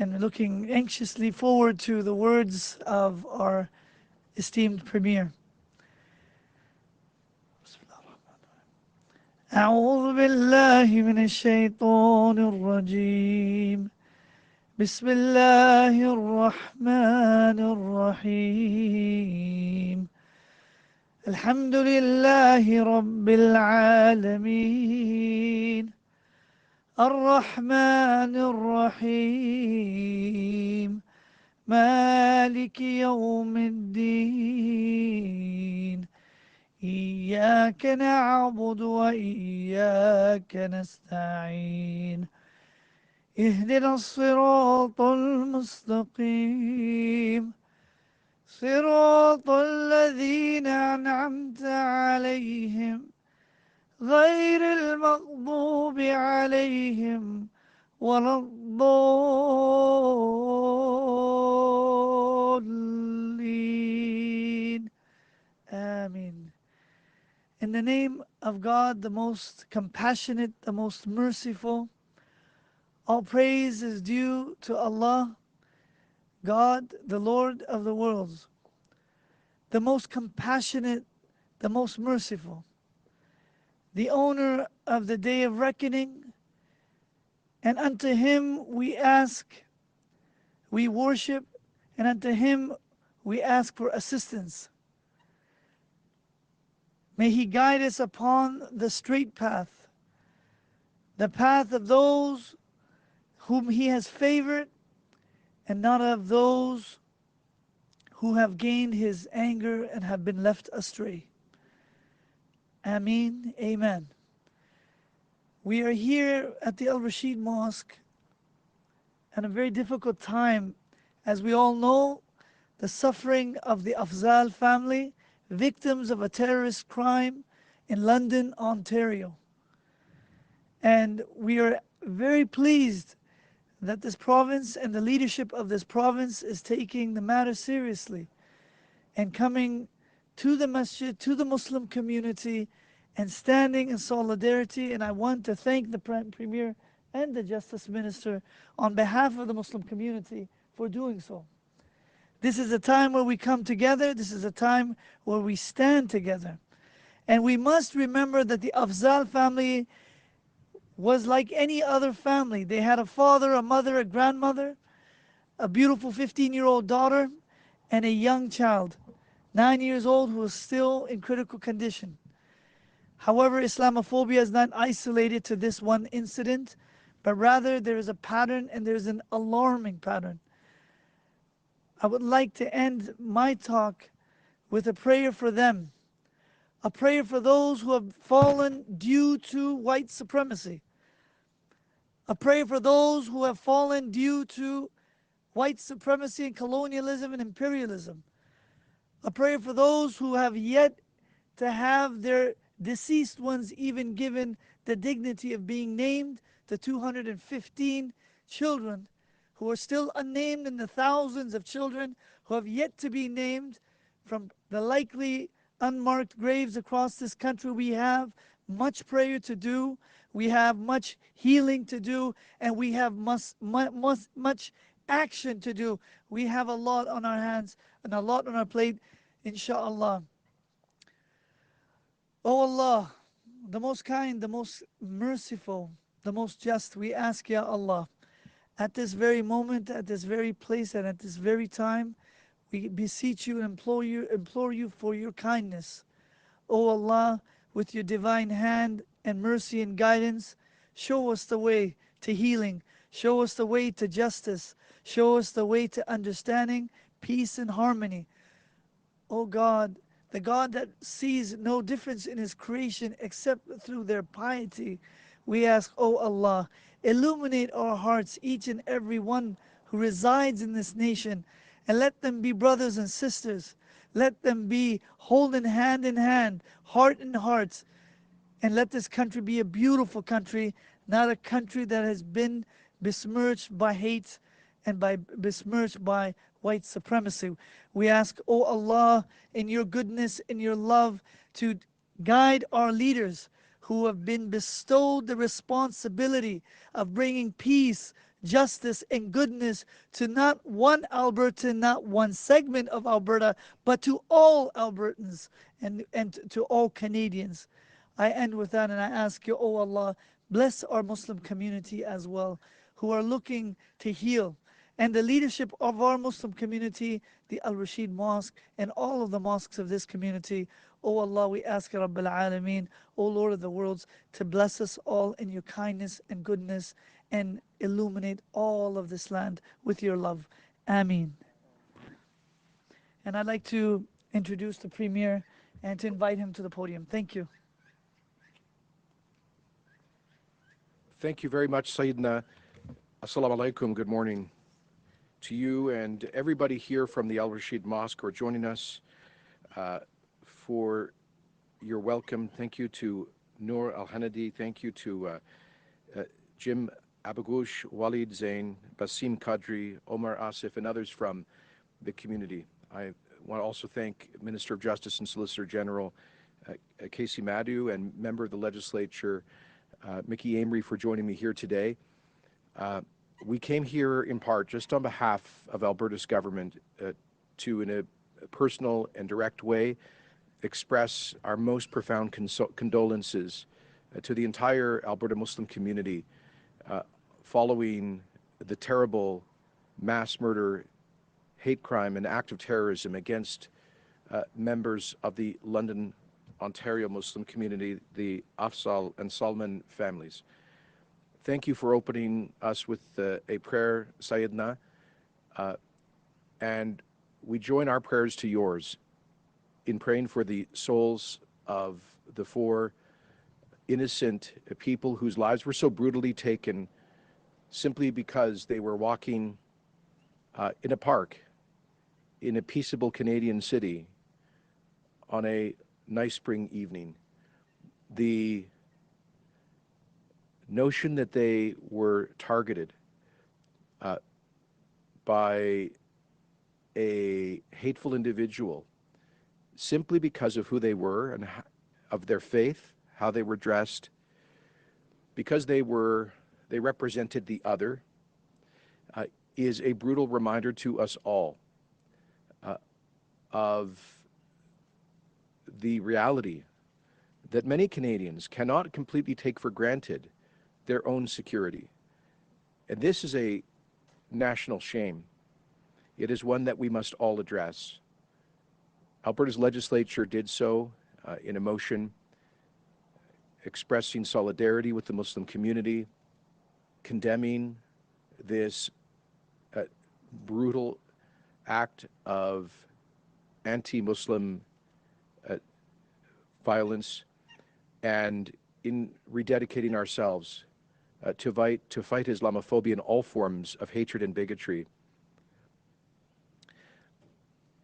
and looking anxiously forward to the words of our esteemed Premier. أعوذ بالله من الشيطان الرجيم بسم الله الرحمن الرحيم الحمد لله رب العالمين الرحمن الرحيم مالك يوم الدين إياك نعبد وإياك نستعين اهدنا الصراط المستقيم صراط الذين أنعمت عليهم غير المغضوب عليهم ولا الضالين. Amen. In the name of God, the most compassionate, the most merciful, all praise is due to Allah, God, the Lord of the worlds, the most compassionate, the most merciful, the owner of the day of reckoning, and unto Him we ask, we worship, and unto Him we ask for assistance. May He guide us upon the straight path, the path of those whom He has favored, and not of those who have gained His anger and have been left astray. Ameen. Amen. We are here at the Rashid Mosque at a very difficult time. As we all know, the suffering of the Afzal family, victims of a terrorist crime in London, Ontario. And we are very pleased that this province and the leadership of this province is taking the matter seriously and coming to the masjid, to the Muslim community, and standing in solidarity. And I want to thank the Premier and the Justice Minister on behalf of the Muslim community for doing so. This is a time where we come together. This is a time where we stand together. And we must remember that the Afzal family was like any other family. They had a father, a mother, a grandmother, a beautiful 15-year-old daughter, and a young child, 9 years old, who was still in critical condition. However, Islamophobia is not isolated to this one incident, but rather there is a pattern, and there is an alarming pattern. I would like to end my talk with a prayer for them, a prayer for those who have fallen due to white supremacy, a prayer for those who have fallen due to white supremacy and colonialism and imperialism, a prayer for those who have yet to have their deceased ones even given the dignity of being named, the 215 children who are still unnamed, and the thousands of children who have yet to be named from the likely unmarked graves across this country. We have much prayer to do, we have much healing to do, and we have much action to do. We have a lot on our hands and a lot on our plate, inshallah. Oh Allah, the most kind, the most merciful, the most just, we ask, Ya Allah, at this very moment, at this very place, and at this very time, we beseech you and implore you for your kindness. O Allah, with your divine hand and mercy and guidance, show us the way to healing, show us the way to justice, show us the way to understanding, peace and harmony. O God, the God that sees no difference in His creation except through their piety, we ask, O Allah, illuminate our hearts, each and every one who resides in this nation, and let them be brothers and sisters. Let them be holding hand in hand, heart in heart, and let this country be a beautiful country, not a country that has been besmirched by hate and besmirched by white supremacy. We ask, O Allah, in your goodness, in your love, to guide our leaders who have been bestowed the responsibility of bringing peace, justice and goodness to not one Albertan, not one segment of Alberta, but to all Albertans and to all Canadians. I end with that and I ask you, oh Allah, bless our Muslim community as well, who are looking to heal. And the leadership of our Muslim community, the Al Rashid Mosque, and all of the mosques of this community. O Allah, we ask Ya Rabbil Alameen, O Lord of the worlds, to bless us all in your kindness and goodness and illuminate all of this land with your love. Ameen. And I'd like to introduce the Premier and to invite him to the podium. Thank you. Thank you very much, Sayyidina. Assalamu alaikum. Good morning to you and everybody here from the Al Rashid Mosque who are joining us for your welcome. Thank you to Noor Al Hanadi. Thank you to Jim Abagush, Walid Zain, Basim Kadri, Omar Asif, and others from the community. I want to also thank Minister of Justice and Solicitor General Kaycee Madu and member of the legislature Mickey Amory for joining me here today. We came here in part just on behalf of Alberta's government to, in a personal and direct way, express our most profound condolences to the entire Alberta Muslim community following the terrible mass murder, hate crime, and act of terrorism against members of the London, Ontario Muslim community, the Afzal and Salman families. Thank you for opening us with a prayer, Sayyidina, and we join our prayers to yours in praying for the souls of the four innocent people whose lives were so brutally taken simply because they were walking in a park in a peaceable Canadian city on a nice spring evening. The notion that they were targeted by a hateful individual simply because of who they were and of their faith, how they were dressed, because they represented the other, is a brutal reminder to us all of the reality that many Canadians cannot completely take for granted their own security. And this is a national shame. It is one that we must all address. Alberta's legislature did so in a motion expressing solidarity with the Muslim community, condemning this brutal act of anti-Muslim violence, and in rededicating ourselves to fight Islamophobia and all forms of hatred and bigotry.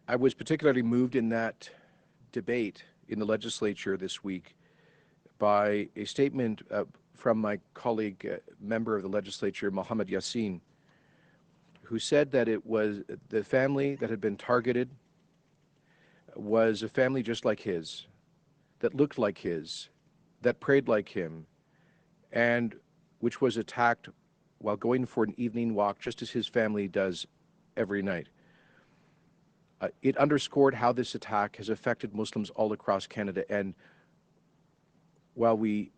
I was particularly moved in that debate in the legislature this week by a statement from my colleague, member of the legislature, Mohammed Yassin, who said that it was the family that had been targeted was a family just like his, that looked like his, that prayed like him, and which was attacked while going for an evening walk, just as his family does every night. It underscored how this attack has affected Muslims all across Canada, and while we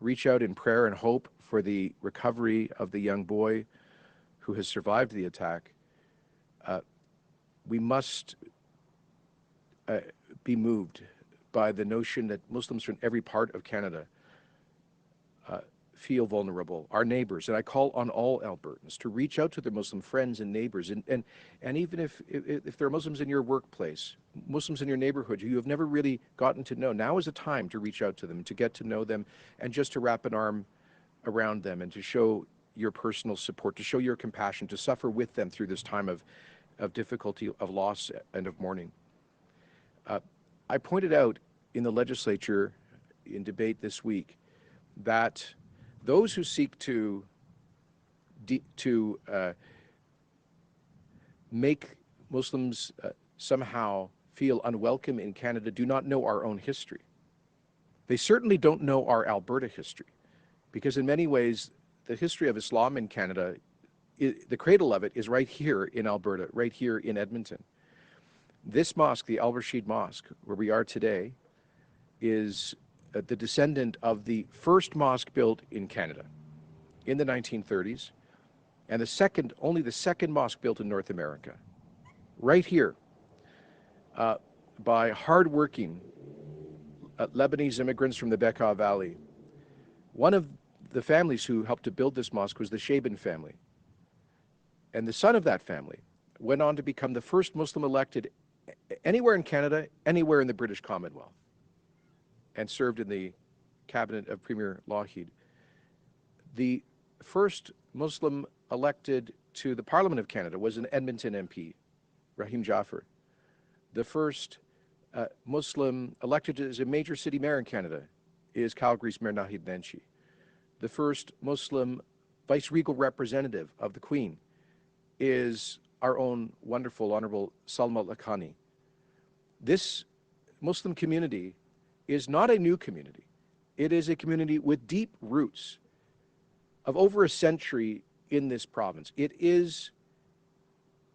reach out in prayer and hope for the recovery of the young boy who has survived the attack, we must be moved by the notion that Muslims from every part of Canada feel vulnerable, our neighbors. And I call on all Albertans to reach out to their Muslim friends and neighbors, and even if there are Muslims in your workplace, Muslims in your neighborhood who you have never really gotten to know, now is a time to reach out to them, to get to know them, and just to wrap an arm around them and to show your personal support, to show your compassion, to suffer with them through this time of difficulty, of loss, and of mourning. I pointed out in the legislature in debate this week that those who seek to make Muslims somehow feel unwelcome in Canada do not know our own history. They certainly don't know our Alberta history, because in many ways the history of Islam in Canada the cradle of it is right here in Alberta, right here in Edmonton. This mosque, the Al Rashid Mosque, where we are today, is the descendant of the first mosque built in Canada in the 1930s, and only the second mosque built in North America, right here, by hardworking Lebanese immigrants from the Bekaa Valley. One of the families who helped to build this mosque was the Shaban family. And the son of that family went on to become the first Muslim elected anywhere in Canada, anywhere in the British Commonwealth, and served in the cabinet of Premier Lougheed. The first Muslim elected to the Parliament of Canada was an Edmonton MP, Rahim Jaffer. The first Muslim elected as a major city mayor in Canada is Calgary's Mayor Nahid Nenshi. The first Muslim vice-regal representative of the Queen is our own wonderful, honorable Salma Lakhani. This Muslim community is not a new community. It is a community with deep roots of over a century in this province. It is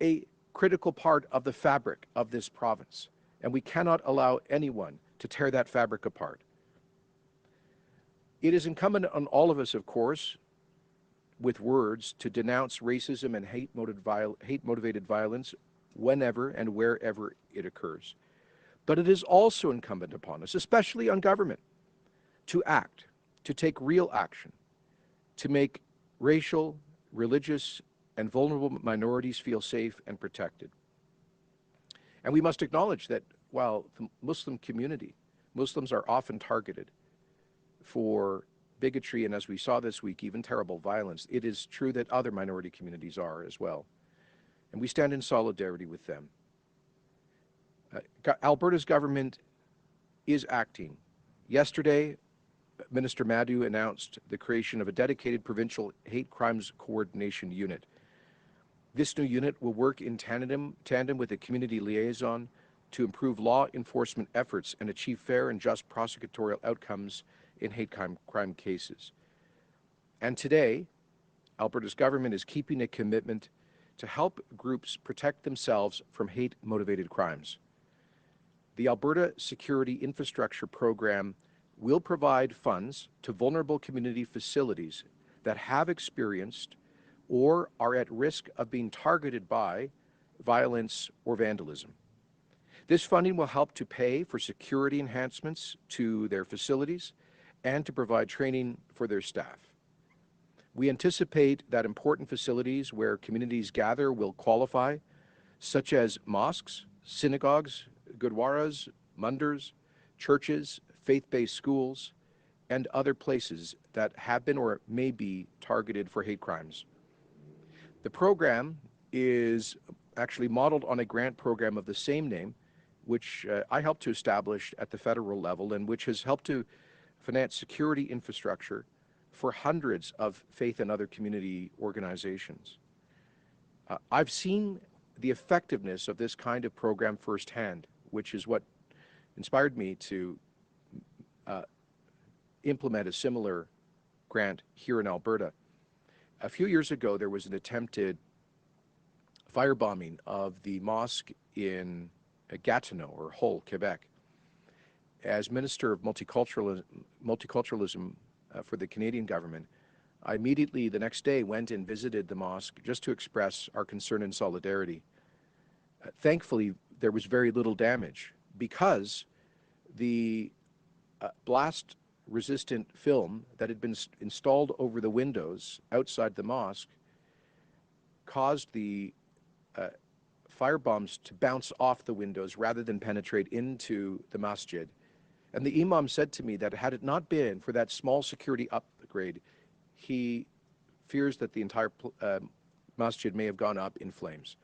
a critical part of the fabric of this province, and we cannot allow anyone to tear that fabric apart. It is incumbent on all of us, of course, with words, to denounce racism and hate-motivated violence whenever and wherever it occurs. But it is also incumbent upon us, especially on government, to act, to take real action, to make racial, religious, and vulnerable minorities feel safe and protected. And we must acknowledge that while the Muslim community, Muslims are often targeted for bigotry and, as we saw this week, even terrible violence, it is true that other minority communities are as well. And we stand in solidarity with them. Alberta's government is acting. Yesterday, Minister Madu announced the creation of a dedicated provincial hate crimes coordination unit. This new unit will work in tandem with a community liaison to improve law enforcement efforts and achieve fair and just prosecutorial outcomes in hate crime cases. And today, Alberta's government is keeping a commitment to help groups protect themselves from hate-motivated crimes. The Alberta Security Infrastructure Program will provide funds to vulnerable community facilities that have experienced or are at risk of being targeted by violence or vandalism. This funding will help to pay for security enhancements to their facilities and to provide training for their staff. We anticipate that important facilities where communities gather will qualify, such as mosques, synagogues, gurdwaras, mandars, churches, faith-based schools, and other places that have been or may be targeted for hate crimes. The program is actually modeled on a grant program of the same name, which I helped to establish at the federal level and which has helped to finance security infrastructure for hundreds of faith and other community organizations. I've seen the effectiveness of this kind of program firsthand, which is what inspired me to implement a similar grant here in Alberta. A few years ago, there was an attempted firebombing of the mosque in Gatineau, or Hull, Quebec. As Minister of Multiculturalism for the Canadian government, I immediately the next day went and visited the mosque just to express our concern and solidarity. Thankfully, there was very little damage because the blast-resistant film that had been installed over the windows outside the mosque caused the firebombs to bounce off the windows rather than penetrate into the masjid. And the imam said to me that had it not been for that small security upgrade, he fears that the entire masjid may have gone up in flames.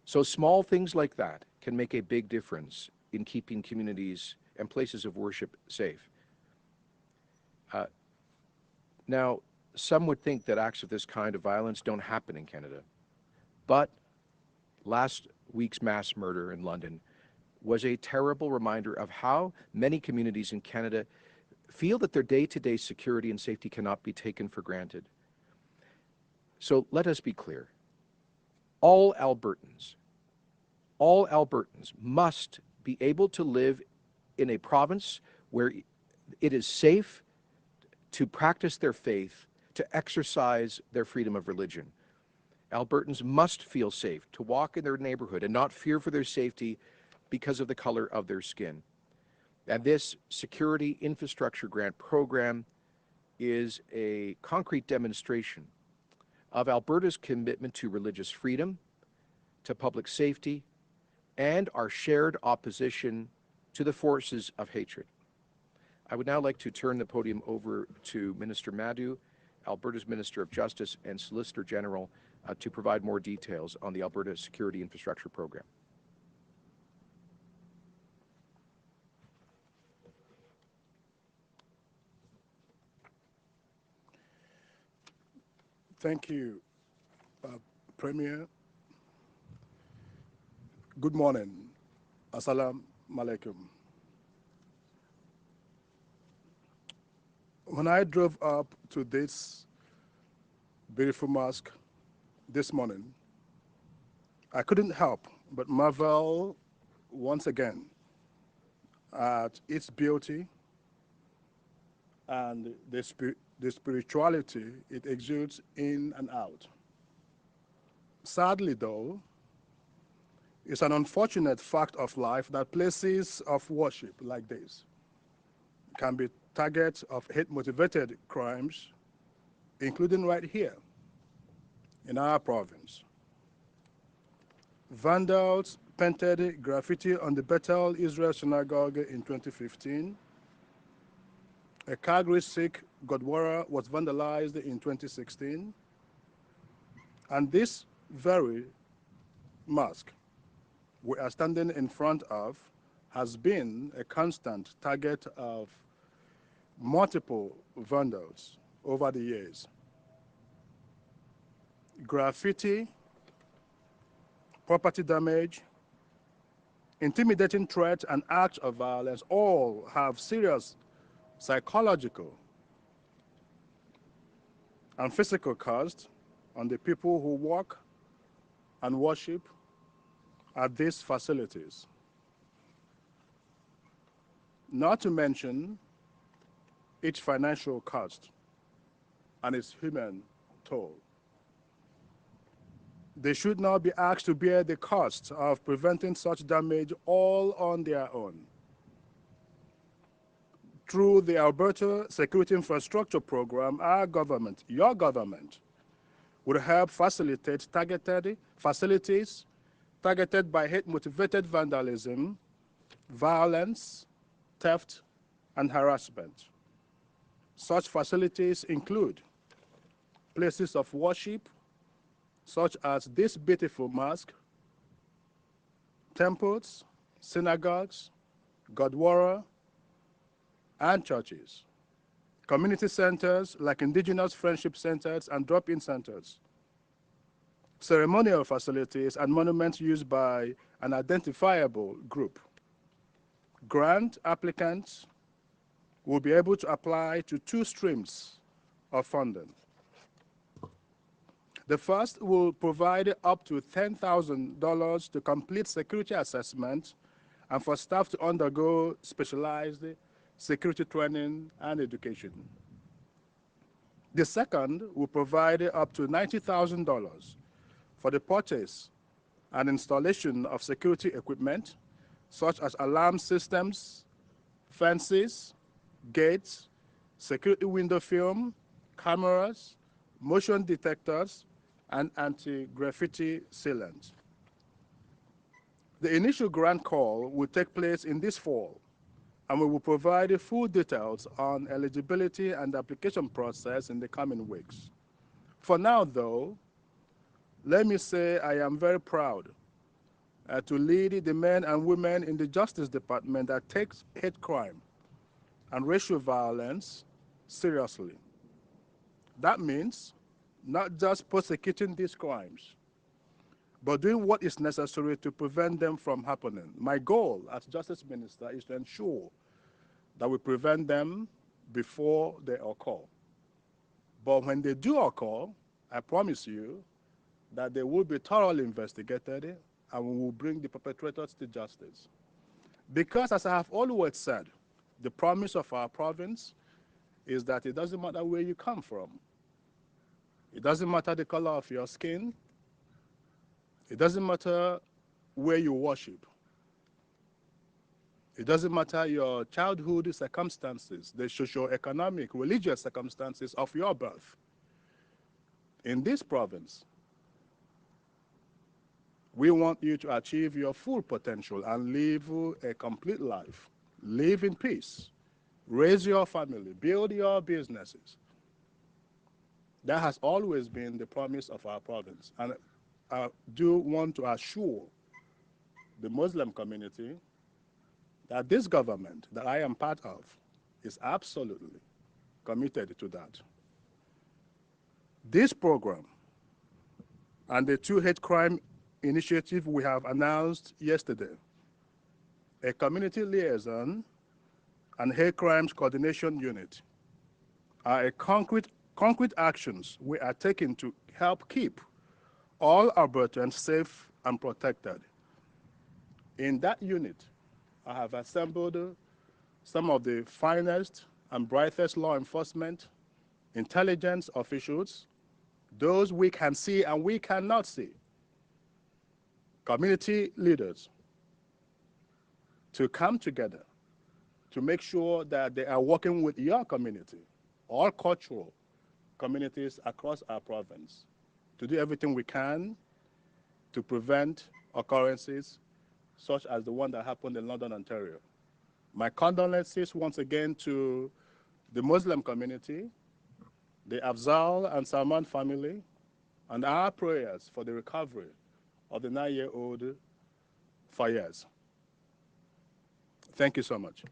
So small things like that can make a big difference in keeping communities and places of worship safe. Now, some would think that acts of this kind of violence don't happen in Canada, but last week's mass murder in London was a terrible reminder of how many communities in Canada feel that their day-to-day security and safety cannot be taken for granted. So let us be clear. All Albertans, all Albertans must be able to live in a province where it is safe to practice their faith, to exercise their freedom of religion. Albertans must feel safe to walk in their neighborhood and not fear for their safety because of the color of their skin. And this Security Infrastructure Grant Program is a concrete demonstration of Alberta's commitment to religious freedom, to public safety, and our shared opposition to the forces of hatred. I would now like to turn the podium over to Minister Madu, Alberta's Minister of Justice and Solicitor General, to provide more details on the Alberta Security Infrastructure Program. Thank you, Premier. Good morning. Assalamu alaikum. When I drove up to this beautiful mosque this morning, I couldn't help but marvel once again at its beauty and the spirituality it exudes in and out. Sadly, though, it's an unfortunate fact of life that places of worship like this can be targets of hate-motivated crimes, including right here in our province. Vandals painted graffiti on the Bethel Israel Synagogue in 2015. A Calgary Sikh Gurdwara was vandalized in 2016. And this very mosque we are standing in front of has been a constant target of multiple vandals over the years. Graffiti, property damage, intimidating threats, and acts of violence all have serious psychological and physical cost on the people who work and worship at these facilities. Not to mention its financial cost and its human toll. They should not be asked to bear the cost of preventing such damage all on their own. Through the Alberta Security Infrastructure Program, our government, your government, would help facilitate targeted facilities targeted by hate-motivated vandalism, violence, theft, and harassment. Such facilities include places of worship, such as this beautiful mosque, temples, synagogues, Gurdwara, and churches. Community centers like Indigenous Friendship Centers and drop-in centers. Ceremonial facilities and monuments used by an identifiable group. Grant applicants will be able to apply to two streams of funding. The first will provide up to $10,000 to complete security assessment and for staff to undergo specialized security training and education. The second will provide up to $90,000 for the purchase and installation of security equipment, such as alarm systems, fences, gates, security window film, cameras, motion detectors, and anti-graffiti sealant. The initial grant call will take place in this fall, and we will provide full details on eligibility and application process in the coming weeks. For now, though, let me say I am very proud to lead the men and women in the Justice Department that takes hate crime and racial violence seriously. That means not just prosecuting these crimes, but doing what is necessary to prevent them from happening. My goal as Justice Minister is to ensure that we prevent them before they occur. But when they do occur, I promise you that they will be thoroughly investigated and we will bring the perpetrators to justice. Because, as I have always said, the promise of our province is that it doesn't matter where you come from, it doesn't matter the color of your skin, it doesn't matter where you worship, it doesn't matter your childhood circumstances, the socio-economic, religious circumstances of your birth. In this province, we want you to achieve your full potential and live a complete life. Live in peace. Raise your family. Build your businesses. That has always been the promise of our province. And I do want to assure the Muslim community that this government that I am part of is absolutely committed to that. This program and the two hate crime initiative we have announced yesterday, a community liaison and hate crimes coordination unit, are a concrete actions we are taking to help keep all Albertans safe and protected. In that unit, I have assembled some of the finest and brightest law enforcement, intelligence officials, those we can see and we cannot see, community leaders, to come together to make sure that they are working with your community, all cultural communities across our province, to do everything we can to prevent occurrences such as the one that happened in London, Ontario. My condolences once again to the Muslim community, the Afzal and Salman family, and our prayers for the recovery of the 9-year-old Fayez. Thank you so much.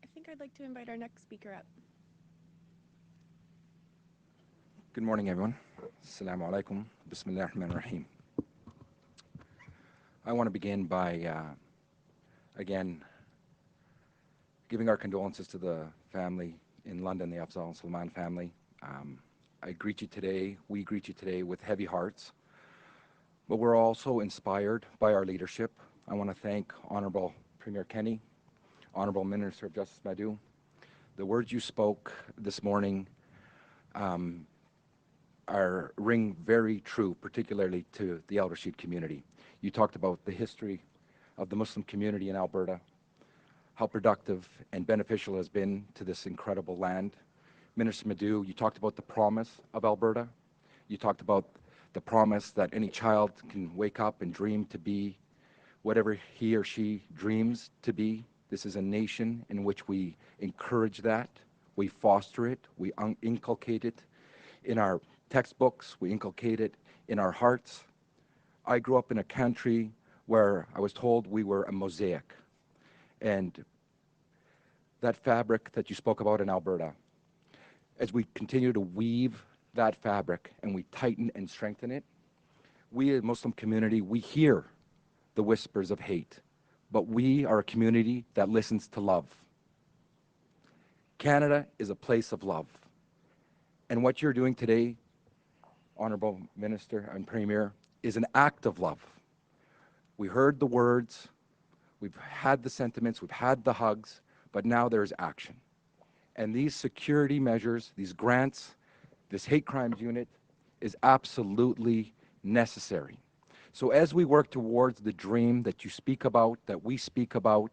I think I'd like to invite our next speaker up. Good morning, everyone. Assalamu alaikum. Bismillah ar-Rahman ar-Rahim. I want to begin by, again, giving our condolences to the family in London, the Afzal and Salman family. I greet you today, we greet you today with heavy hearts, but we're also inspired by our leadership. I want to thank Honorable Premier Kenney, Honorable Minister of Justice Madu. The words you spoke this morning ring very true, particularly to the Al Rashid community. You talked about the history of the Muslim community in Alberta, how productive and beneficial it has been to this incredible land. Minister Madu, you talked about the promise of Alberta. You talked about the promise that any child can wake up and dream to be whatever he or she dreams to be. This is a nation in which we encourage that, we foster it, we inculcate it in our textbooks, we inculcate it in our hearts. I grew up in a country where I was told we were a mosaic. And that fabric that you spoke about in Alberta, as we continue to weave that fabric and we tighten and strengthen it, we as a Muslim community, we hear the whispers of hate, but we are a community that listens to love. Canada is a place of love. And what you're doing today, Honorable Minister and Premier, is an act of love. We heard the words, we've had the sentiments, we've had the hugs, but now there's action. And these security measures, these grants, this hate crimes unit is absolutely necessary. So as we work towards the dream that you speak about, that we speak about,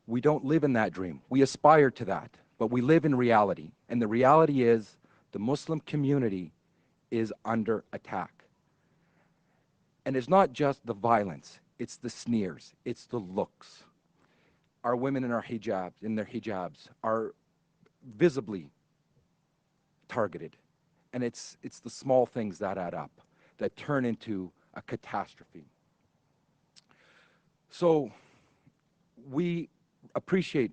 we don't live in that dream. We aspire to that, but we live in reality. And the reality is the Muslim community is under attack. And it's not just the violence, it's the sneers, it's the looks. Our women in their hijabs are visibly targeted. And it's the small things that add up, that turn into a catastrophe. So we appreciate,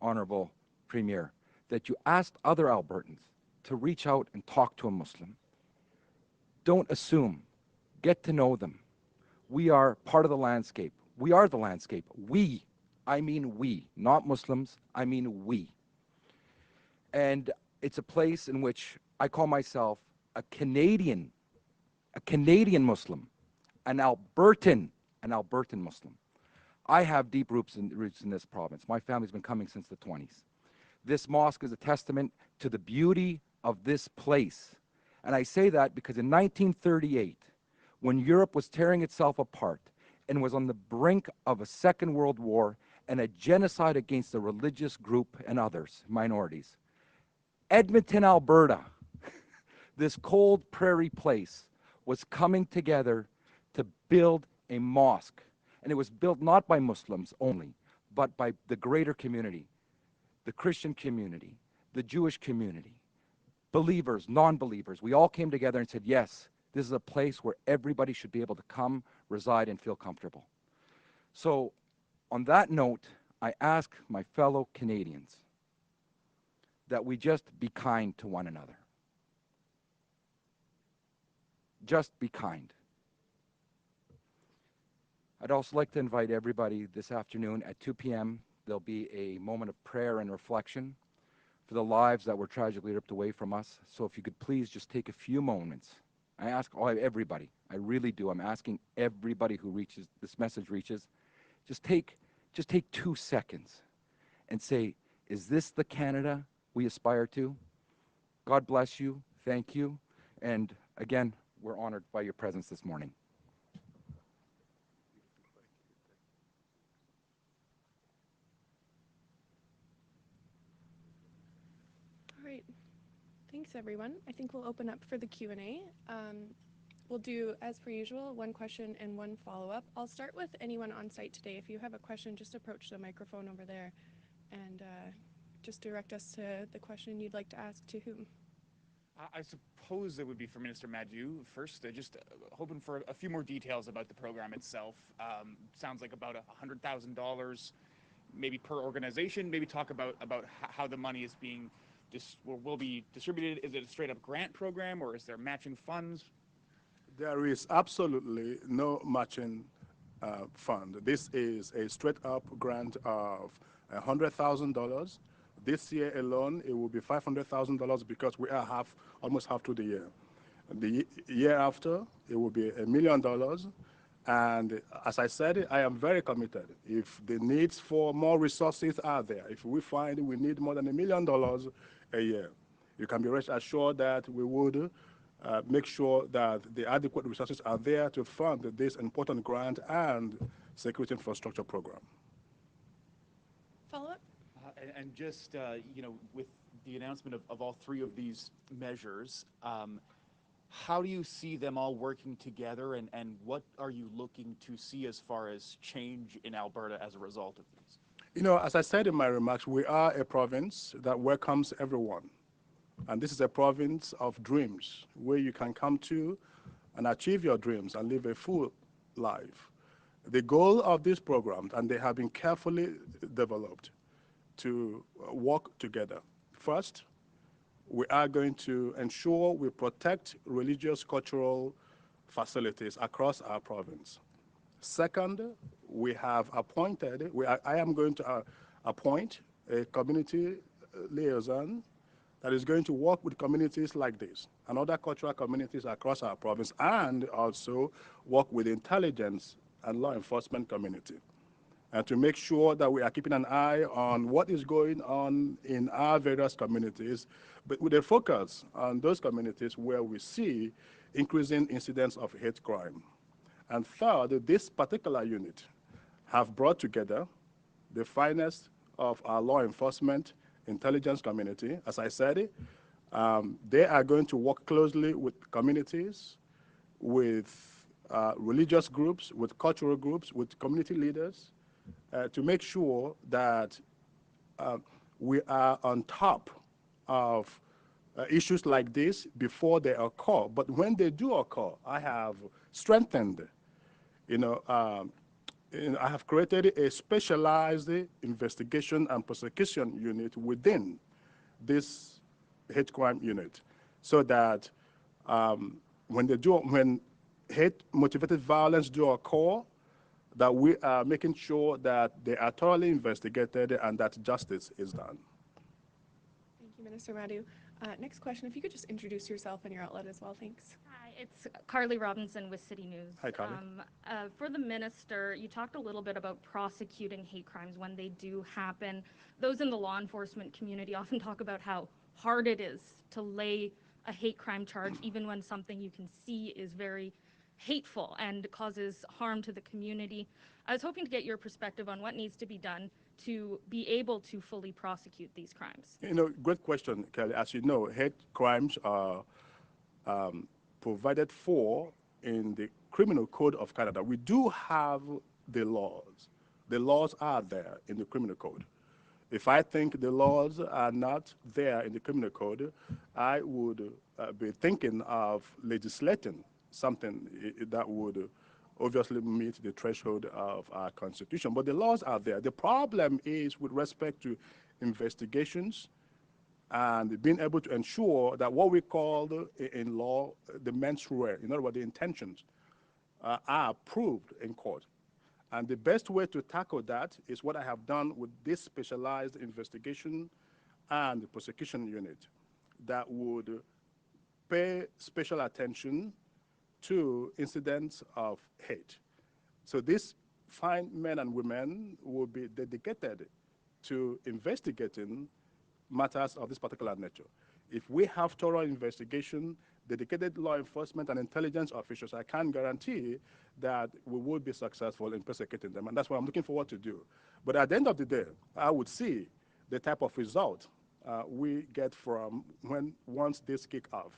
Honorable Premier, that you asked other Albertans to reach out and talk to a Muslim. Don't assume. Get to know them. We are part of the landscape. We are the landscape. We, I mean we, not Muslims, I mean we. And it's a place in which I call myself a Canadian Muslim, an Albertan, Muslim. I have deep roots in this province. My family's been coming since the 20s. This mosque is a testament to the beauty of this place. And I say that because in 1938, when Europe was tearing itself apart and was on the brink of a Second World War and a genocide against a religious group and others, minorities, Edmonton, Alberta, this cold prairie place, was coming together to build a mosque. And it was built not by Muslims only, but by the greater community, the Christian community, the Jewish community, believers, non-believers. We all came together and said, yes, this is a place where everybody should be able to come, reside, and feel comfortable. So on that note, I ask my fellow Canadians that we just be kind to one another. Just be kind. I'd also like to invite everybody this afternoon at 2 p.m. There'll be a moment of prayer and reflection for the lives that were tragically ripped away from us. So if you could please just take a few moments. I ask everybody, I really do. I'm asking everybody who reaches, this message reaches, just take 2 seconds and say, is this the Canada we aspire to? God bless you. Thank you. And again, we're honored by your presence this morning. All right. Thanks, everyone. I think we'll open up for the Q&A. We'll do, as per usual, one question and one follow-up. I'll start with anyone on site today. If you have a question, just approach the microphone over there and just direct us to the question you'd like to ask to whom. I suppose it would be for Minister Madu first. Just hoping for a few more details about the program itself. Sounds like about $100,000, maybe per organization. Maybe talk about how the money is being will be distributed. Is it a straight up grant program or is there matching funds? There is absolutely no matching fund. This is a straight up grant of $100,000. This year alone, it will be $500,000 because we are almost half through the year. The year after, it will be $1 million. And as I said, I am very committed. If the needs for more resources are there, if we find we need more than $1 million a year, you can be rest assured that we would make sure that the adequate resources are there to fund this important grant and security infrastructure program. Follow-up? And just, with the announcement of all three of these measures, how do you see them all working together and what are you looking to see as far as change in Alberta as a result of these? As I said in my remarks, we are a province that welcomes everyone. And this is a province of dreams where you can come to and achieve your dreams and live a full life. The goal of these programs, and they have been carefully developed to work together. First, we are going to ensure we protect religious cultural facilities across our province. Second, we have appointed, I am going to appoint a community liaison that is going to work with communities like this and other cultural communities across our province and also work with intelligence and law enforcement community and to make sure that we are keeping an eye on what is going on in our various communities, but with a focus on those communities where we see increasing incidents of hate crime. And third, this particular unit have brought together the finest of our law enforcement intelligence community. As I said, they are going to work closely with communities, with religious groups, with cultural groups, with community leaders, to make sure that we are on top of issues like this before they occur. But when they do occur, I have strengthened, I have created a specialized investigation and prosecution unit within this hate crime unit so that when hate-motivated violence do occur, that we are making sure that they are thoroughly investigated and that justice is done. Thank you, Minister Madu. Next question, if you could just introduce yourself and your outlet as well, thanks. Hi, it's Carly Robinson with City News. Hi, Carly. For the minister, you talked a little bit about prosecuting hate crimes when they do happen. Those in the law enforcement community often talk about how hard it is to lay a hate crime charge, even when something you can see is very hateful and causes harm to the community. I was hoping to get your perspective on what needs to be done to be able to fully prosecute these crimes. Great question, Kelly. As you know, hate crimes are provided for in the Criminal Code of Canada. We do have the laws. The laws are there in the Criminal Code. If I think the laws are not there in the Criminal Code, I would be thinking of legislating something that would obviously meet the threshold of our Constitution. But the laws are there. The problem is with respect to investigations and being able to ensure that what we call in law the mens rea, in other words, the intentions, are proved in court. And the best way to tackle that is what I have done with this specialized investigation and prosecution unit that would pay special attention to incidents of hate. So these fine men and women will be dedicated to investigating matters of this particular nature. If we have thorough investigation, dedicated law enforcement and intelligence officials, I can guarantee that we will be successful in prosecuting them, and that's what I'm looking forward to do. But at the end of the day, I would see the type of result we get from once this kick off,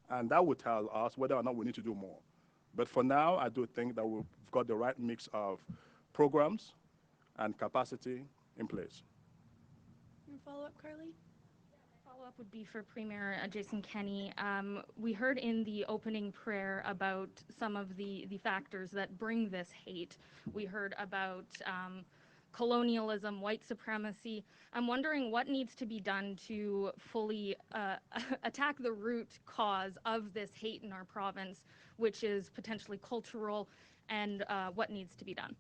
and that would tell us whether or not we need to do more. But for now, I do think that we've got the right mix of programs and capacity in place. Your follow-up, Carly? Follow-up would be for Premier Jason Kenney. We heard in the opening prayer about some of the factors that bring this hate. We heard about colonialism, white supremacy. I'm wondering what needs to be done to fully attack the root cause of this hate in our province, which is potentially cultural, and what needs to be done.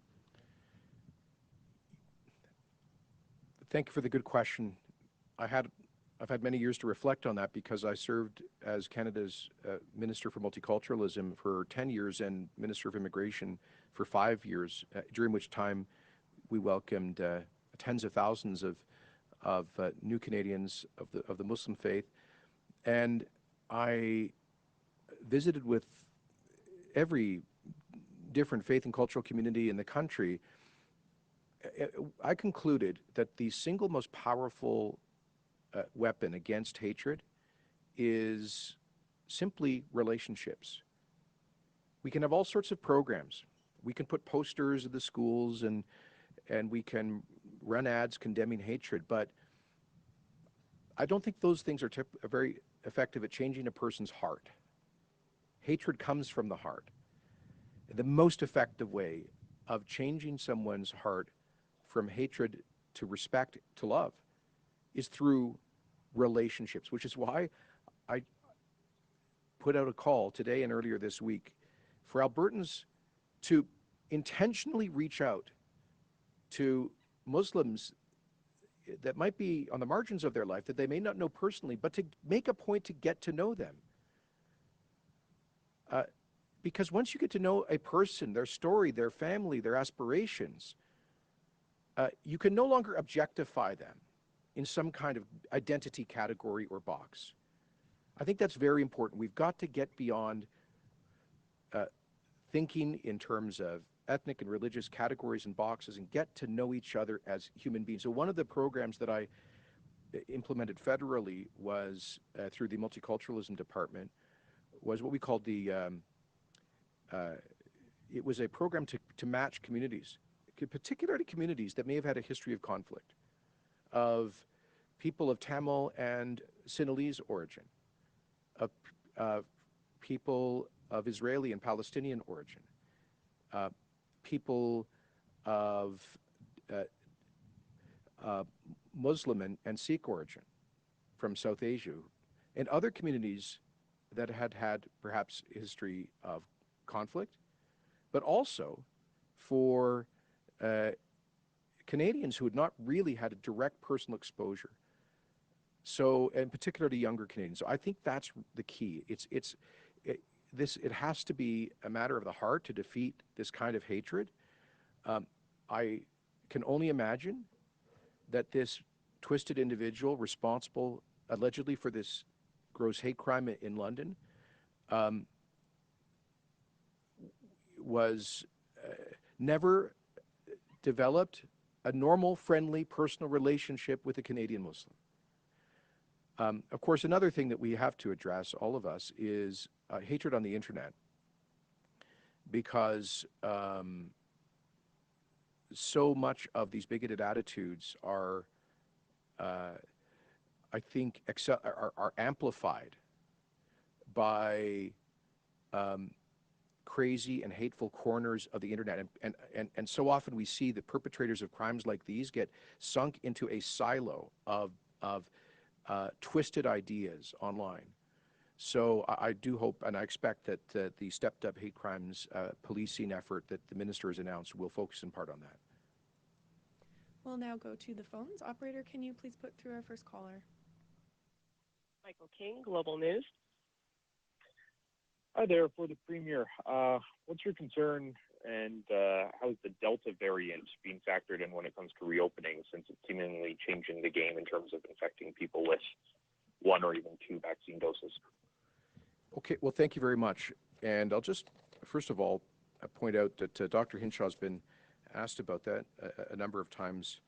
Thank you for the good question. I've had many years to reflect on that because I served as Canada's Minister for Multiculturalism for 10 years and Minister of Immigration for 5 years, during which time we welcomed tens of thousands of new Canadians of the Muslim faith. And I visited with every different faith and cultural community in the country. I concluded that the single most powerful weapon against hatred is simply relationships. We can have all sorts of programs. We can put posters in the schools and we can run ads condemning hatred, but I don't think those things are very effective at changing a person's heart. Hatred comes from the heart. The most effective way of changing someone's heart from hatred to respect to love is through relationships, which is why I put out a call today and earlier this week for Albertans to intentionally reach out to Muslims that might be on the margins of their life, that they may not know personally, but to make a point to get to know them. Because once you get to know a person, their story, their family, their aspirations, you can no longer objectify them in some kind of identity category or box. I think that's very important. We've got to get beyond thinking in terms of ethnic and religious categories and boxes and get to know each other as human beings. So one of the programs that I implemented federally was through the Multiculturalism Department was what we called it was a program to match communities, particularly communities that may have had a history of conflict, of people of Tamil and Sinhalese origin, of people of Israeli and Palestinian origin, people of Muslim and Sikh origin from South Asia, and other communities that had perhaps a history of conflict, but also for Canadians who had not really had a direct personal exposure. So, and particularly younger Canadians. So I think that's the key. It has to be a matter of the heart to defeat this kind of hatred. I can only imagine that this twisted individual responsible allegedly for this gross hate crime in London was never developed a normal, friendly, personal relationship with a Canadian Muslim. Of course, another thing that we have to address, all of us, is hatred on the internet, because so much of these bigoted attitudes are, I think, are amplified by crazy and hateful corners of the internet. And so often we see the perpetrators of crimes like these get sunk into a silo of twisted ideas online. So I do hope and I expect that the stepped up hate crimes policing effort that the minister has announced will focus in part on that. We'll now go to the phones. Operator, can you please put through our first caller? Michael King, Global News. Hi there, for the Premier. What's your concern and how is the Delta variant being factored in when it comes to reopening, since it's seemingly changing the game in terms of infecting people with 1 or even 2 vaccine doses? Okay, well, thank you very much. And I'll just, first of all, point out that Dr. Hinshaw has been asked about that a number of times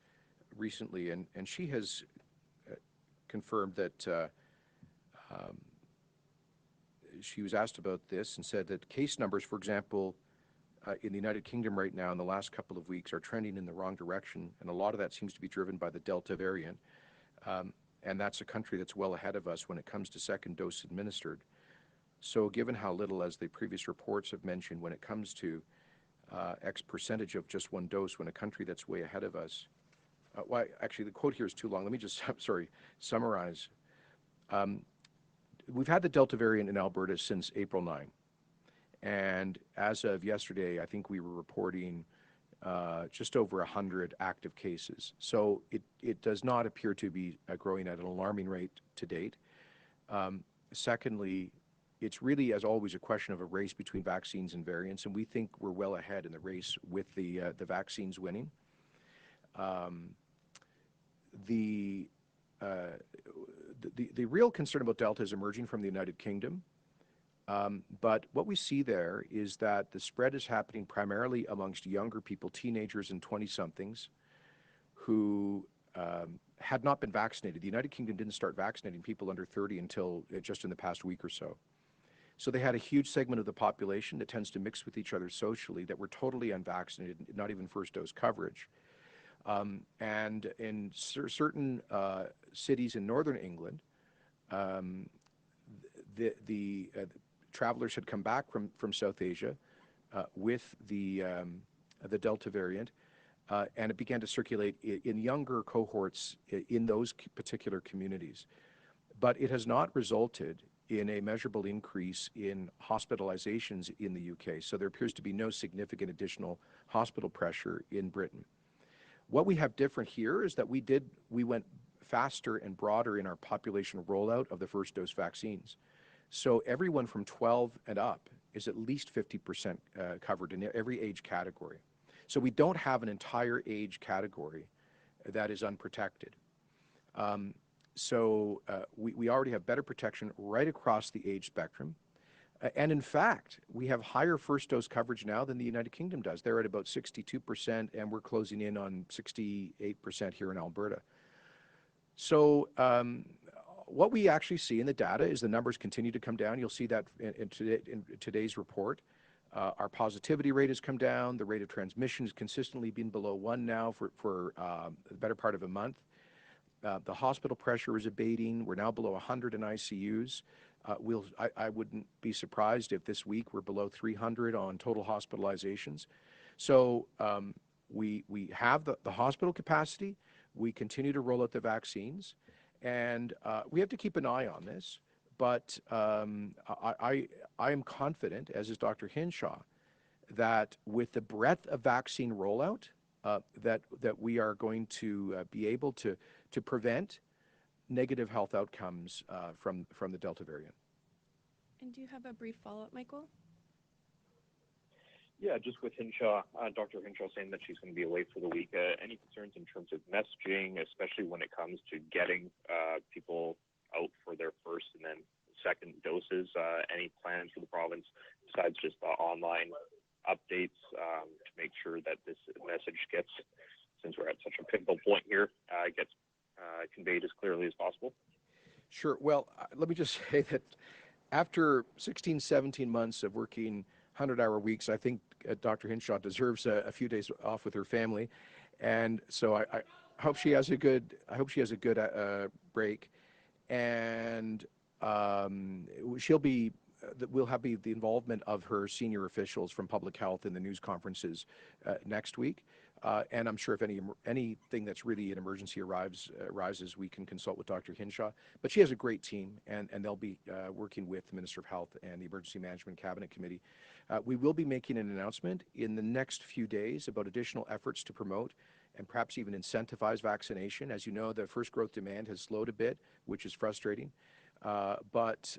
recently, and she has confirmed that she was asked about this and said that case numbers, for example, in the United Kingdom right now in the last couple of weeks are trending in the wrong direction, and a lot of that seems to be driven by the Delta variant. And that's a country that's well ahead of us when it comes to second dose administered. So given how little, as the previous reports have mentioned, when it comes to X percentage of just 1 dose, when a country that's way ahead of us, well, actually the quote here is too long. Let me just, summarize. We've had the Delta variant in Alberta since April 9. And as of yesterday, I think we were reporting just over 100 active cases. So it does not appear to be growing at an alarming rate to date. Secondly, it's really, as always, a question of a race between vaccines and variants, and we think we're well ahead in the race with the vaccines winning. The real concern about Delta is emerging from the United Kingdom. But what we see there is that the spread is happening primarily amongst younger people, teenagers and 20-somethings, who had not been vaccinated. The United Kingdom didn't start vaccinating people under 30 until just in the past week or so. So they had a huge segment of the population that tends to mix with each other socially that were totally unvaccinated, not even first dose coverage. And in certain cities in northern England, the travelers had come back from South Asia with the Delta variant, and it began to circulate in younger cohorts in those particular communities. But it has not resulted in a measurable increase in hospitalizations in the UK. So there appears to be no significant additional hospital pressure in Britain. What we have different here is that we went faster and broader in our population rollout of the first dose vaccines. So everyone from 12 and up is at least 50% covered in every age category. So we don't have an entire age category that is unprotected. So we already have better protection right across the age spectrum. And in fact, we have higher first dose coverage now than the United Kingdom does. They're at about 62%, and we're closing in on 68% here in Alberta. So what we actually see in the data is the numbers continue to come down. You'll see that in today's report. Our positivity rate has come down. The rate of transmission has consistently been below 1 now for the better part of a month. The hospital pressure is abating. We're now below 100 in ICUs. I wouldn't be surprised if this week we're below 300 on total hospitalizations. So we have the hospital capacity. We continue to roll out the vaccines. And we have to keep an eye on this. But I am confident, as is Dr. Hinshaw, that with the breadth of vaccine rollout, that we are going to be able to prevent negative health outcomes from the Delta variant. And do you have a brief follow-up, Michael? Yeah, just with Hinshaw, Dr. Hinshaw saying that she's going to be away for the week. Any concerns in terms of messaging, especially when it comes to getting people out for their first and then second doses? Any plans for the province besides just online updates to make sure that this message gets, since we're at such a pivotal point here, gets conveyed as clearly as possible? Sure. Well, let me just say that after 16, 17 months of working 100-hour weeks, I think Dr. Hinshaw deserves a few days off with her family, and so I hope she has a good break, and she'll be. We'll have the involvement of her senior officials from public health in the news conferences next week, and I'm sure if anything that's really an emergency arises, we can consult with Dr. Hinshaw. But she has a great team, and they'll be working with the Minister of Health and the Emergency Management Cabinet Committee. We will be making an announcement in the next few days about additional efforts to promote and perhaps even incentivize vaccination. As you know, the first growth demand has slowed a bit, which is frustrating. But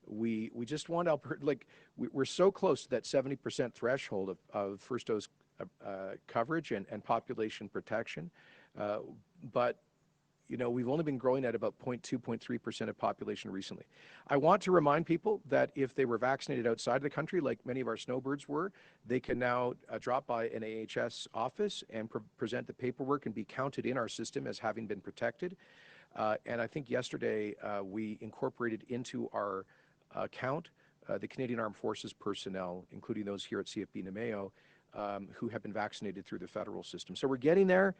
we just want Alberta, we're so close to that 70% threshold of first dose coverage and population protection. But we've only been growing at about 0.2, 0.3% of population recently. I want to remind people that if they were vaccinated outside of the country, like many of our snowbirds were, they can now drop by an AHS office and present the paperwork and be counted in our system as having been protected. And I think yesterday we incorporated into our count the Canadian Armed Forces personnel, including those here at CFB Namao, who have been vaccinated through the federal system. So we're getting there.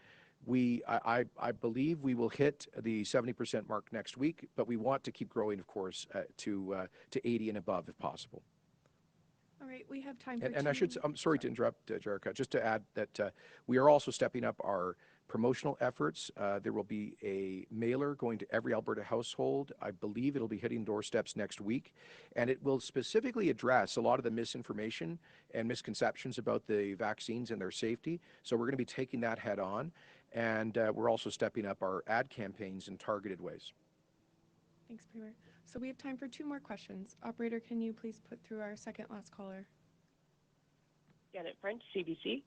I believe we will hit the 70% mark next week, but we want to keep growing, of course, to 80 and above if possible. All right, we have time for And I should, I'm sorry to interrupt, Jerica, just to add that we are also stepping up our promotional efforts. There will be a mailer going to every Alberta household. I believe it'll be hitting doorsteps next week, and it will specifically address a lot of the misinformation and misconceptions about the vaccines and their safety. So we're going to be taking that head on, and we're also stepping up our ad campaigns in targeted ways. Thanks, Premier. So we have time for 2 more questions. Operator, can you please put through our second last caller? Janet French, CBC.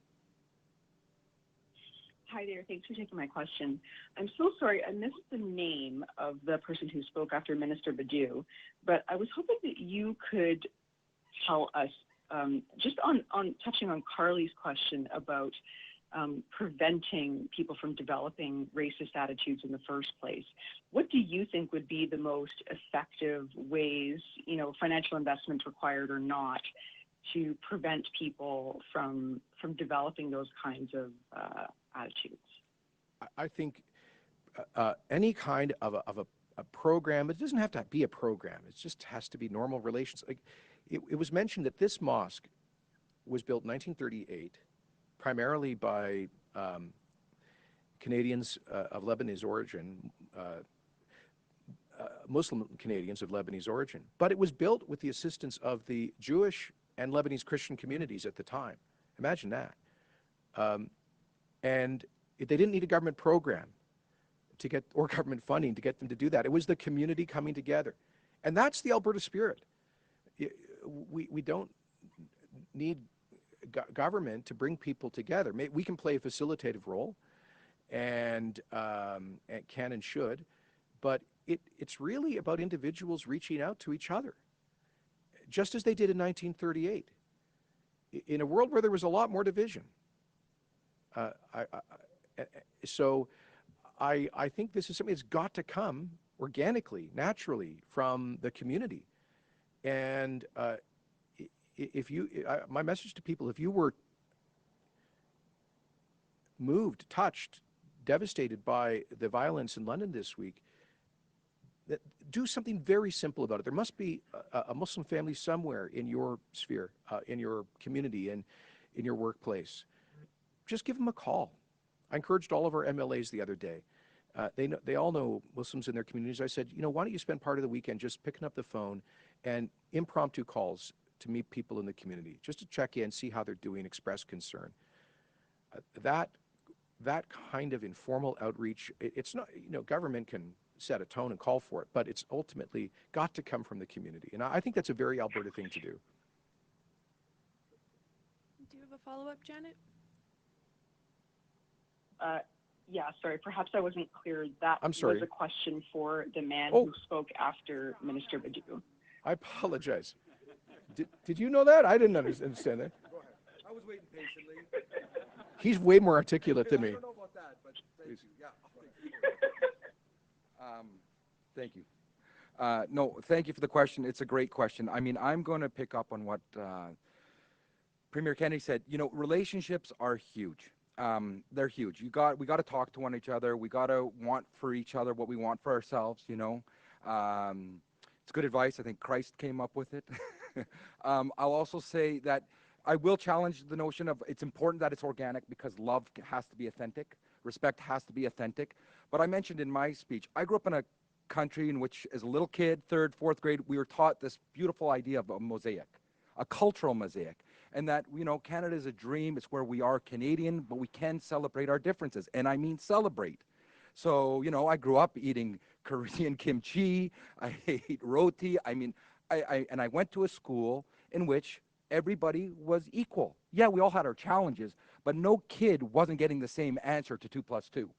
Hi there. Thanks for taking my question. I'm so sorry. I missed the name of the person who spoke after Minister Madu, but I was hoping that you could tell us, just on touching on Carly's question about preventing people from developing racist attitudes in the first place. What do you think would be the most effective ways, financial investments required or not, to prevent people from developing those kinds of attitudes? I think any kind of a program, it doesn't have to be a program, it just has to be normal relations. It was mentioned that this mosque was built in 1938 primarily by Canadians of Lebanese origin, Muslim Canadians of Lebanese origin. But it was built with the assistance of the Jewish and Lebanese Christian communities at the time. Imagine that. And they didn't need a government program or government funding to get them to do that. It was the community coming together. And that's the Alberta spirit. We don't need government to bring people together. We can play a facilitative role, and can and should, but it's really about individuals reaching out to each other, just as they did in 1938, in a world where there was a lot more division. So I think this is something that's got to come organically, naturally from the community. And my message to people, if you were moved, touched, devastated by the violence in London this week, do something very simple about it. There must be a Muslim family somewhere in your sphere, in your community, and in your workplace. Just give them a call. I encouraged all of our MLAs the other day They all know Muslims in their communities. I said, why don't you spend part of the weekend just picking up the phone and impromptu calls to meet people in the community, just to check in, see how they're doing, express concern. That kind of informal outreach, it's not, government can set a tone and call for it, but it's ultimately got to come from the community. And I think that's a very Alberta thing to do. Do you have a follow-up, Janet? Yeah, sorry, perhaps I wasn't clear. That I'm sorry. was a question for the man Oh. who spoke after Minister Madu. I apologize. Did you know that? I didn't understand that. Go ahead. I was waiting patiently. He's way more articulate than me. I don't know about that, but thank you. Yeah. Thank you. No, thank you for the question. It's a great question. I mean, I'm going to pick up on what Premier Kenney said. Relationships are huge. They're huge. We got to talk to one each other. We got to want for each other what we want for ourselves. It's good advice. I think Christ came up with it. I'll also say that I will challenge the notion of it's important that it's organic because love has to be authentic. Respect has to be authentic. But I mentioned in my speech, I grew up in a country in which, as a little kid, 3rd, 4th grade, we were taught this beautiful idea of a mosaic, a cultural mosaic. And that, Canada is a dream. It's where we are Canadian, but we can celebrate our differences. And I mean celebrate. So, I grew up eating Korean kimchi. I ate roti. I mean, and I went to a school in which everybody was equal. Yeah, we all had our challenges, but no kid wasn't getting the same answer to 2 + 2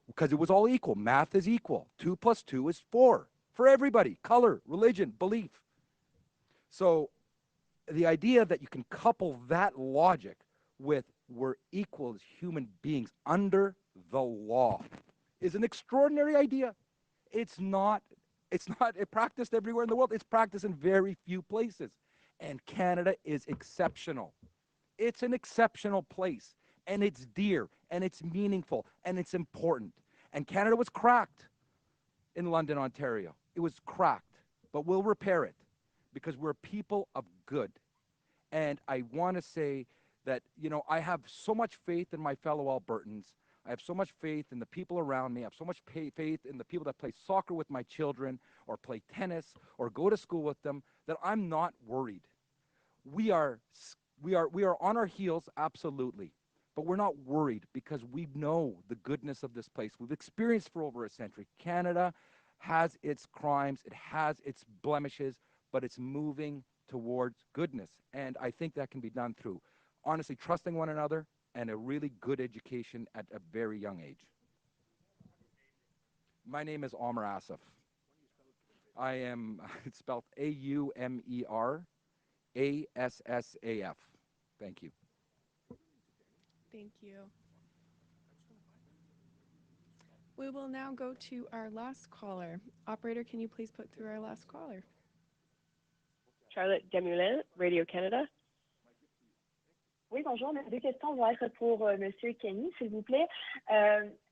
because it was all equal. Math is equal. 2 + 2 is 4 for everybody, color, religion, belief. So the idea that you can couple that logic with we're equal as human beings under the law is an extraordinary idea. It's not practiced everywhere in the world. It's practiced in very few places. And Canada is exceptional. It's an exceptional place. And it's dear. And it's meaningful. And it's important. And Canada was cracked in London, Ontario. It was cracked. But we'll repair it because we're people of good. And I want to say that, I have so much faith in my fellow Albertans. I have so much faith in the people around me. I have so much faith in the people that play soccer with my children or play tennis or go to school with them that I'm not worried. We are on our heels, absolutely. But we're not worried because we know the goodness of this place. We've experienced for over a century. Canada has its crimes, it has its blemishes, but it's moving towards goodness. And I think that can be done through, honestly, trusting one another and a really good education at a very young age. My name is Omer Asif. I am, it's spelled AUMER ASSAF. Thank you. Thank you. We will now go to our last caller. Operator, can you please put through our last caller? Charlotte Desmoulins, Radio-Canada. Oui, bonjour. Mes deux questions vont être pour M. Kenney, s'il vous plaît.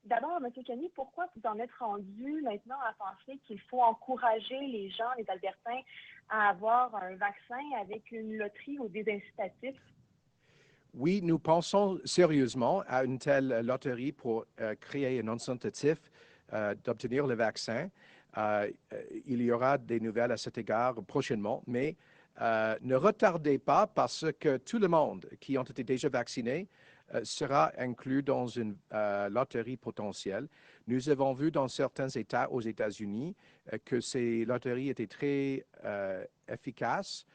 D'abord, M. Kenney, pourquoi vous en êtes rendu maintenant à penser qu'il faut encourager les gens, les Albertains, à avoir un vaccin avec une loterie ou des incitatifs? Oui, nous pensons sérieusement à une telle loterie pour créer un incitatif d'obtenir le vaccin. Il y aura des nouvelles à cet égard prochainement, mais ne retardez pas parce que tout le monde qui ont été déjà vaccinés sera inclus dans une loterie potentielle. Nous avons vu dans certains États aux États-Unis que ces loteries étaient très efficaces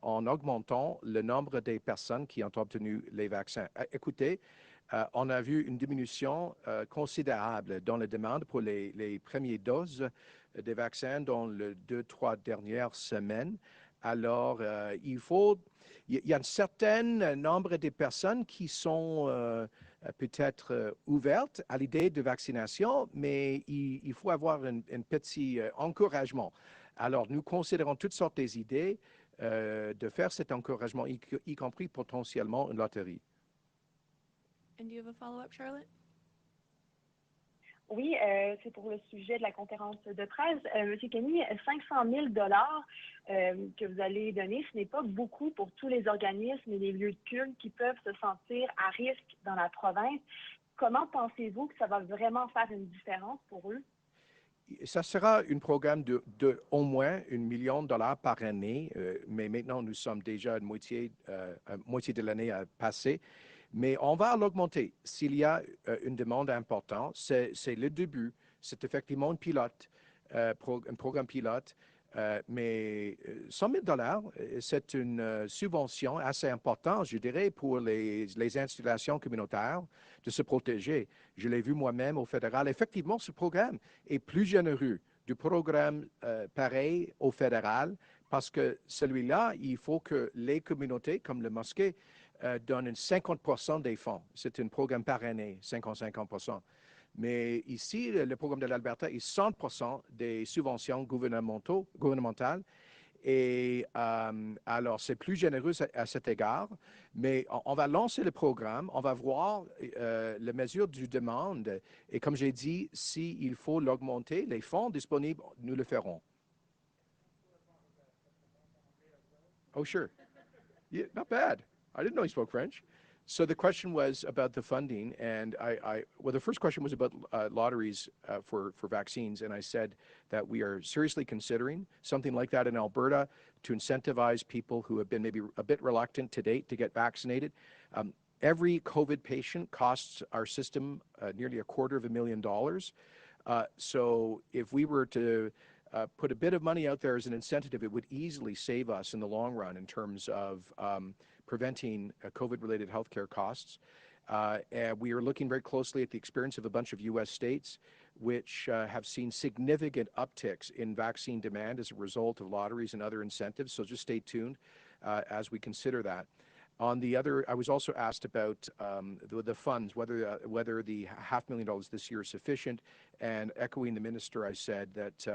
en augmentant le nombre des personnes qui ont obtenu les vaccins. Écoutez, on a vu une diminution considérable dans la demande pour les premières doses des vaccins dans les 2-3 dernières semaines. Alors, il y a un certain nombre de personnes qui sont peut-être ouvertes à l'idée de vaccination, mais il faut avoir un petit encouragement. Alors, nous considérons toutes sortes d'idées de faire cet encouragement, y compris potentiellement une loterie. And do you have a follow-up, Charlotte? Oui, c'est pour le sujet de la conférence de presse. Monsieur Kenney, 500 000 que vous allez donner, ce n'est pas beaucoup pour tous les organismes et les lieux de culte qui peuvent se sentir à risque dans la province. comment pensez-vous que ça va vraiment faire une différence pour eux? Ça sera un programme de au moins $1 million par année, mais maintenant nous sommes déjà à moitié de l'année passée. Mais on va l'augmenter. S'il y a une demande importante, c'est le début. C'est effectivement un programme pilote. Mais $100 000, c'est une subvention assez importante, je dirais, pour les installations communautaires de se protéger. Je l'ai vu moi-même au fédéral. Effectivement, ce programme est plus généreux du programme pareil au fédéral parce que celui-là, il faut que les communautés, comme le mosquée, donnent 50% des fonds. C'est un programme par année, 50-50%. Mais ici, le programme de l'Alberta est 100% des subventions gouvernementales. Et alors, c'est plus généreux à cet égard. Mais on va lancer le programme, on va voir la mesure du demande. Et comme j'ai dit, s'il faut l'augmenter, les fonds disponibles, nous le ferons. Oh, sure. Yeah, not bad. I didn't know he spoke French. So the question was about the funding, and well, the first question was about lotteries for vaccines, and I said that we are seriously considering something like that in Alberta to incentivize people who have been maybe a bit reluctant to date to get vaccinated. Every COVID patient costs our system nearly $250,000. So if we were to put a bit of money out there as an incentive, it would easily save us in the long run in terms of preventing COVID-related healthcare costs. And we are looking very closely at the experience of a bunch of U.S. states which have seen significant upticks in vaccine demand as a result of lotteries and other incentives. So just stay tuned as we consider that. On the other, I was also asked about the funds, whether the $500,000 this year is sufficient. And echoing the minister, I said that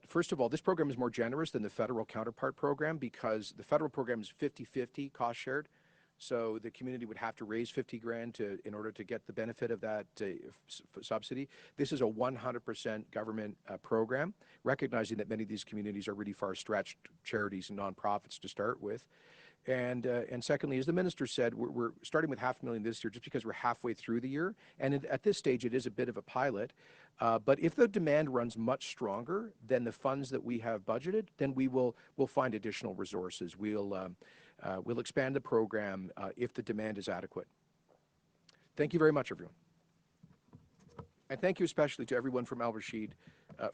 first of all, this program is more generous than the federal counterpart program because the federal program is 50-50 cost shared. So the community would have to raise $50,000 in order to get the benefit of that subsidy. This is a 100% government program, recognizing that many of these communities are really far-stretched charities and nonprofits to start with. And secondly, as the minister said, we're starting with $500,000 this year just because we're halfway through the year. And at this stage, it is a bit of a pilot. But if the demand runs much stronger than the funds that we have budgeted, then we'll find additional resources. We'll expand the program if the demand is adequate. Thank you very much, everyone. And thank you especially to everyone from Al Rashid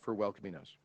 for welcoming us.